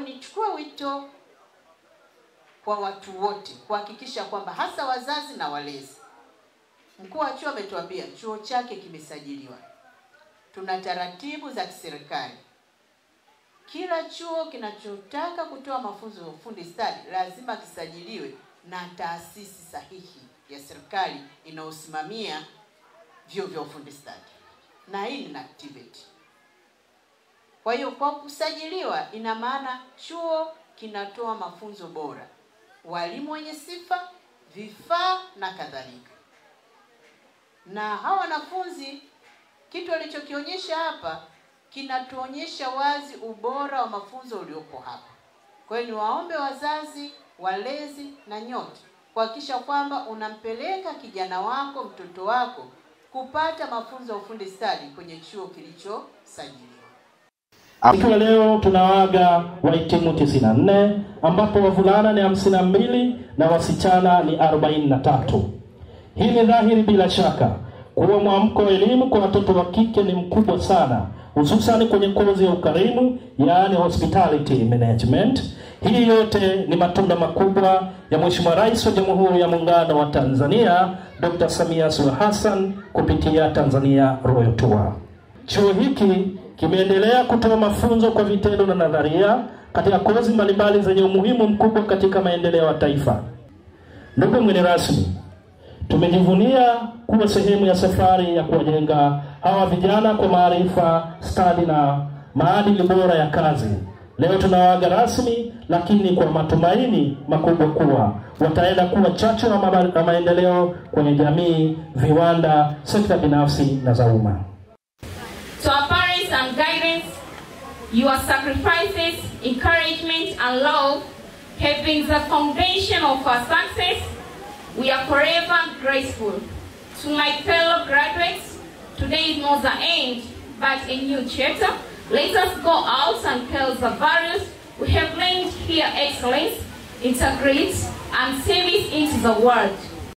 nichukue wito kwa watu wote kuhakikisha kwamba hasa wazazi na walezi. Mkuu wa chuo ametuambia chuo chake kimesajiliwa. Tuna taratibu za kiserikali. Kila chuo kinachotaka kutoa mafunzo ya ufundi stadi lazima kisajiliwe na taasisi sahihi ya serikali inayosimamia vyuo vya ufundi stadi. Na hii ni NACTVET. Kwa hiyo kwa kusajiliwa ina maana chuo kinatoa mafunzo bora, walimu wenye sifa, vifaa na kadhalika. Na hawa wanafunzi kitu alichokionyesha hapa kinatuonyesha wazi ubora wa mafunzo uliopo hapa. Kwa hiyo niwaombe wazazi, walezi na nyote kuhakikisha kwamba unampeleka kijana wako, mtoto wako kupata mafunzo ya ufundi stadi kwenye chuo kilichosajiliwa. Ikiwa leo tunawaaga wahitimu 94 ambapo wavulana ni 52 na wasichana ni 43. Hii ni dhahiri bila shaka kuwa mwamko wa elimu kwa watoto wa kike ni mkubwa sana, hususan kwenye kozi ya ukarimu, yaani hospitality management. Hii yote ni matunda makubwa ya Mheshimiwa Rais wa Jamhuri ya Muungano wa Tanzania Dr. Samia Suluhu Hassan kupitia Tanzania Royal Tour. Chuo hiki kimeendelea kutoa mafunzo kwa vitendo na nadharia katika kozi mbalimbali zenye umuhimu mkubwa katika maendeleo ya taifa. Ndugu mgeni rasmi, tumejivunia kuwa sehemu ya safari ya kuwajenga hawa vijana kwa maarifa, stadi na maadili bora ya kazi. Leo tunawaaga rasmi, lakini kwa matumaini makubwa kuwa wataenda kuwa chachu na maendeleo kwenye jamii, viwanda, sekta binafsi na za umma. To our parents and guidance, your sacrifices, encouragement and love have been the foundation of our success. We are forever grateful. To my fellow graduates, today is not the end, but a new chapter. Let us go out and tell the values we have learned here: excellence, integrity, and service into the world.